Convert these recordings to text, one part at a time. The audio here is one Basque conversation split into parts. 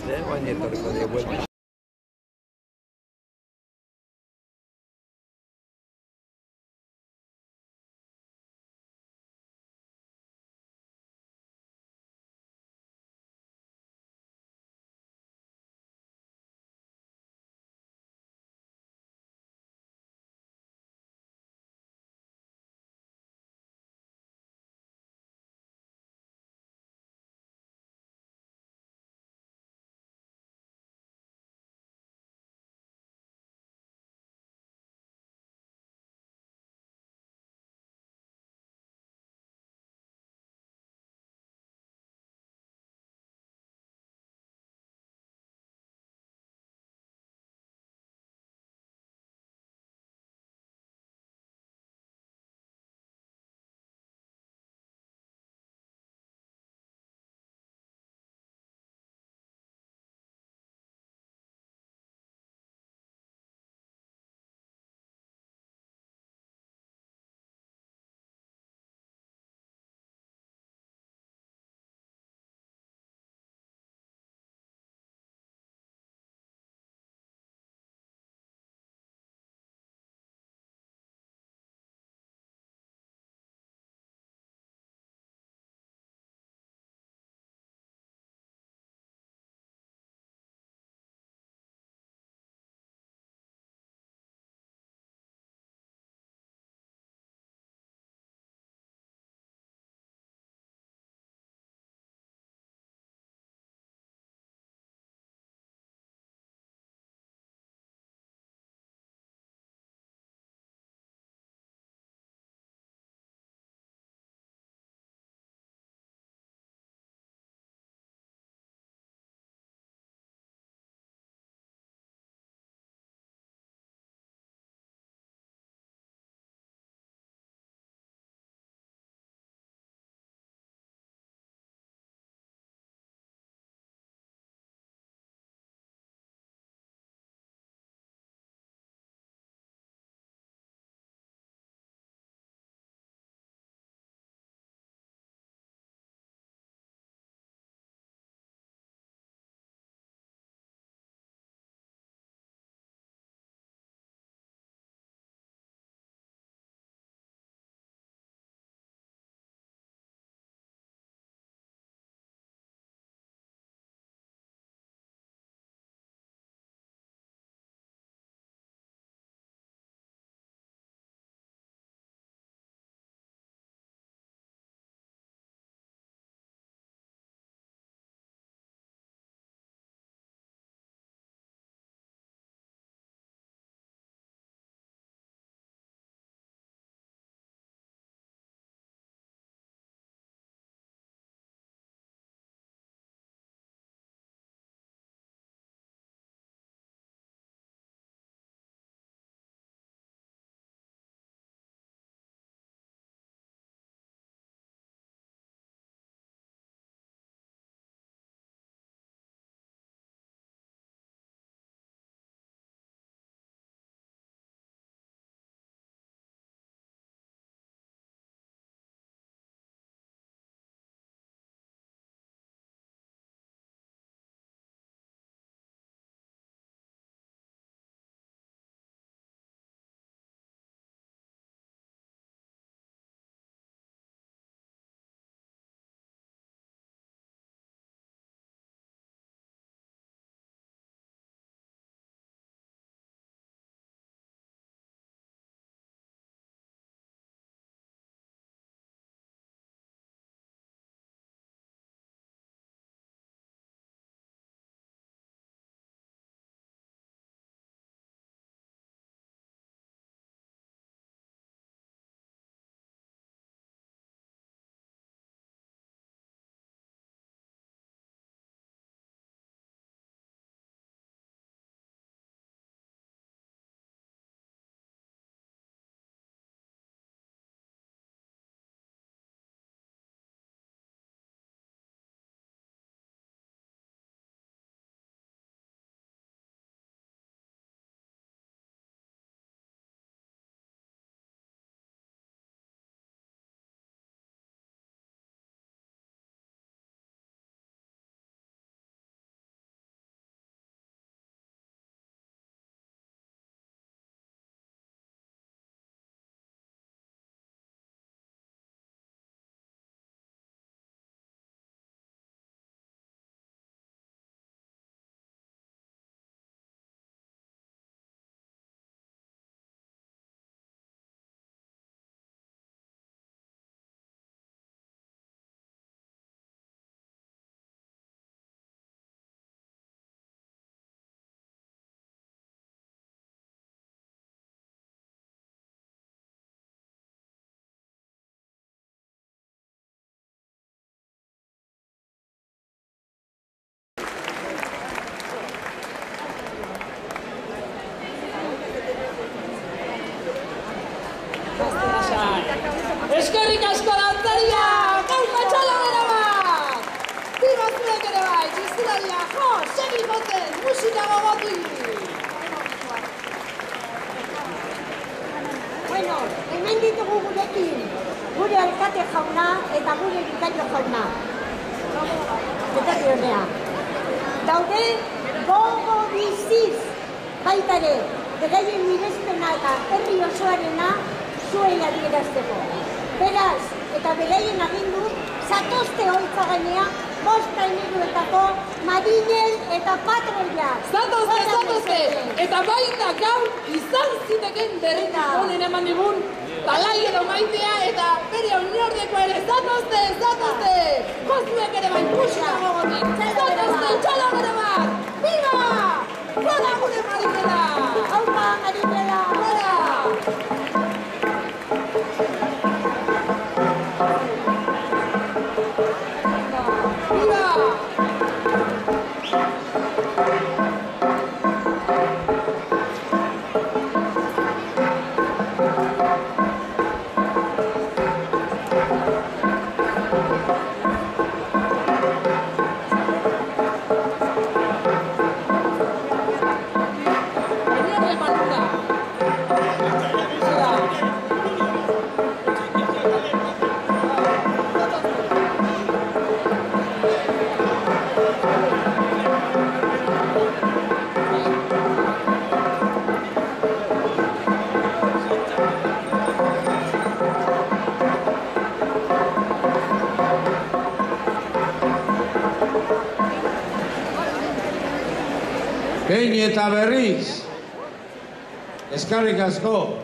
Orain etorriko die buelta. Abate jauna eta gure Vikario jauna. Eta gionea. Daude gogo biziz baita ere, beraien mirezpena eta herri osoarena zuei adierazteko. Beraz, eta beraien aginduz, zatozte hoitza gainea, 5 traineruetako marinen eta patroia. Zatozte! Eta baita gaur izan ziteken berrita honen eman digun Talai edo Maitea eta bere oinordekoa ere. Zatozte! Kozuek ere bai pusika gogotik. Zatozte, txala gure bat! Viva! Gora gure Marinela! Haupa, Marinela! Gora! Behin eta berriz, eskerrik asko.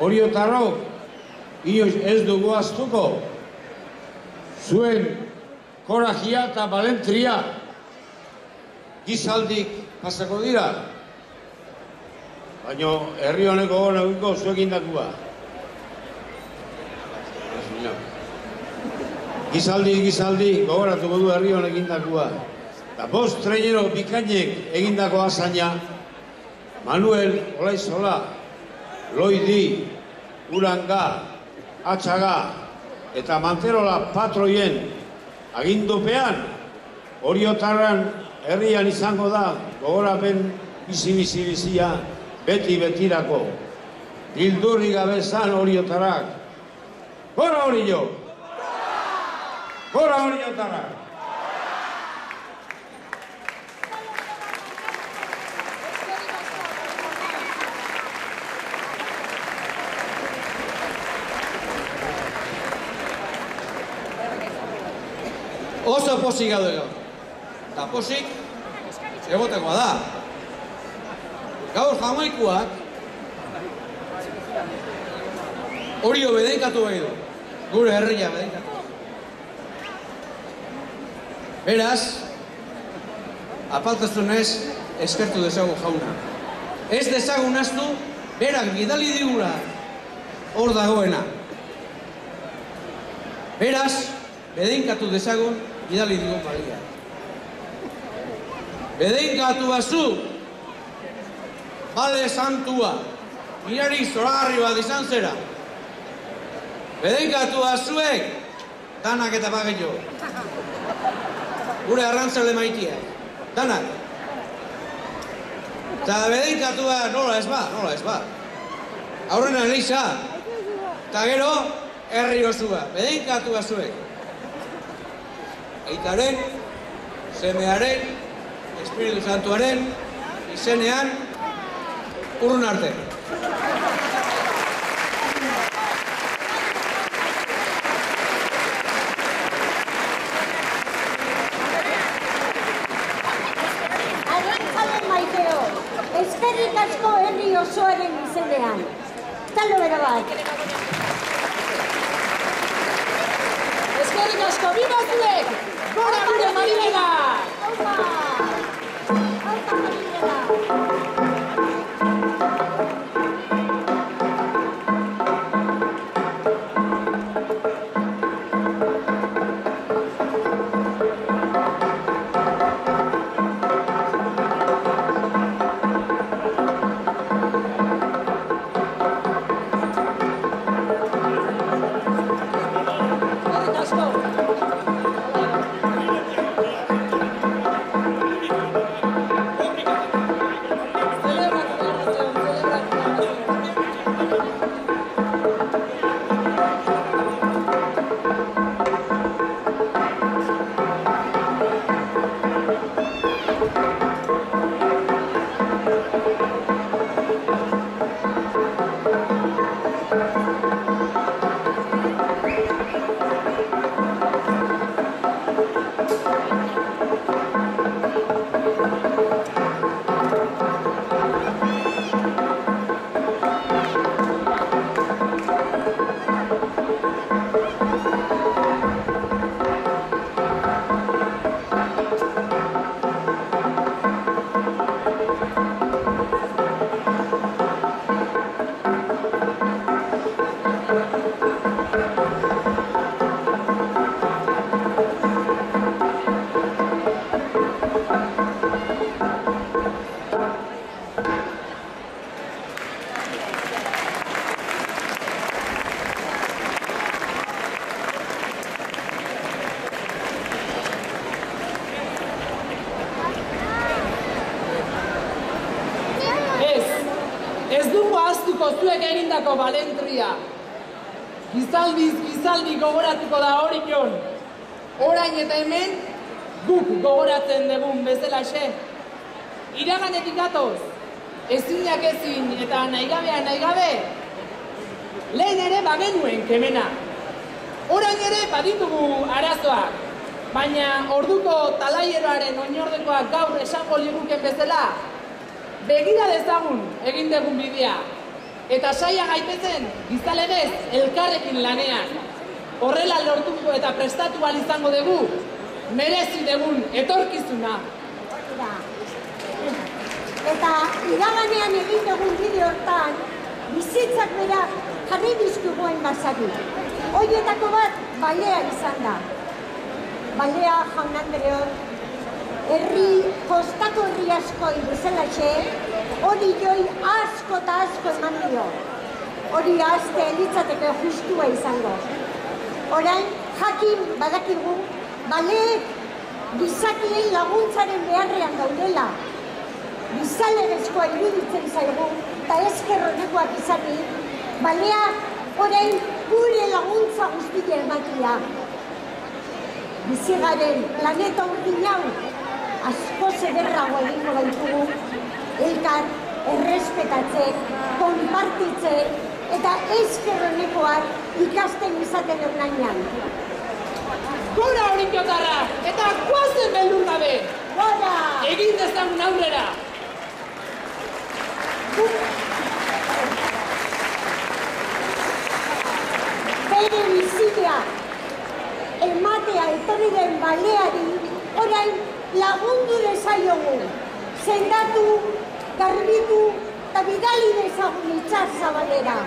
Oriotarrok, inoiz ez dugu ahaztuko, zuen korajia eta balentria gizaldik pasako dira. Baina herri honeko gona egiko zuek indakua. Gizaldi, gogoratuko du herri honek egindakua. Eta 5 trainero bikainek egindako azaina, Manuel Olaizola, Loidi, Uranga, Atxaga eta Manterola patroien agindupean, Oriotarran herrian izango da gogorapen bizi-bizia beti-betirako. Bildurri gabe zan Oriotarrak. Gora Orio! Gora Oriotarrak! Oso posik gaude gaur. Eta posik egotekoa da. Gaur Jamaikuak Orio bedenkatu behi du. Gure herria bedenkatu. Beraz, apaltasunez eskertu dezagun jauna. Ez dezagun astu, berak bidali digula hor dagoena. Beraz, bedenkatu dezagun bidali digun balia. Bedenkatu bazu, bade santua, mirari zoragarri bat izan zera. Bedenkatu bazuek, danak eta bageio. Gure arrantzale maitia, danak. Eta bedenkatu bat nola ez ba. Aurrena Elisa, eta gero, herri osua, bedenkatu bazuek. Aitaren, semearen, Espiritu Santuaren, izenean, urrun arte. Arrantzale Maiteo, eskerrik asko herri osoaren izenean. Taldo bera bat. Eskerrik asko, biba zuek! Gora gure Marinela! Haupa! Haupa Marinela! Eskerrik asko! zuek egindako balentria. Gizaldiz gizaldi gogoratuko da Orion. Orain eta hemen guk gogoratzen dugun bezalaxe. Iraganetik gatoz, ezinak ezin eta nahigabea nahigabe, lehen ere bagenuen kemena. Orain ere baditugu arazoak, baina orduko talaieroaren oinordekoak gaur esango liguken bezala, begira dezagun egin dugun bidea. Eta saia gaitezen gizalegez elkarrekin lanean. Horrela lortuko eta prestatu ahal izango dugu, merezi dugun etorkizuna. Eta iraganean egin dugun bide hortan, bizitzak berak jarri dizkiguen basari. Horietako bat balea izan da. Balea, jaun Andreok, kostako herri asko bezalaxe, hori joi asko eta asko eman dio. Hori azte litzateke justua izango. Orain, jakin badakigu, baleek gizakien laguntzaren beharrean daudela. Gizalegezkoa iruditzen zaigu, eta ezkerronekoak izanik, baleak orain gure laguntza guztia ematia. Bizigaren planeta urdin hau, asko zederrago egingo baitugu, elkar errespetatzen, konpartitzen, eta ezkerronekoak ikasten izaten ornainan. Gora Oriotarra, eta guazen beldur gabe! Gora! Egin dezagun aurrera! Bere bizia ematea etorri den baleari orain lagundu dezaiogu. Sendatu, garbitu eta bidali dezagun itsas zabalera.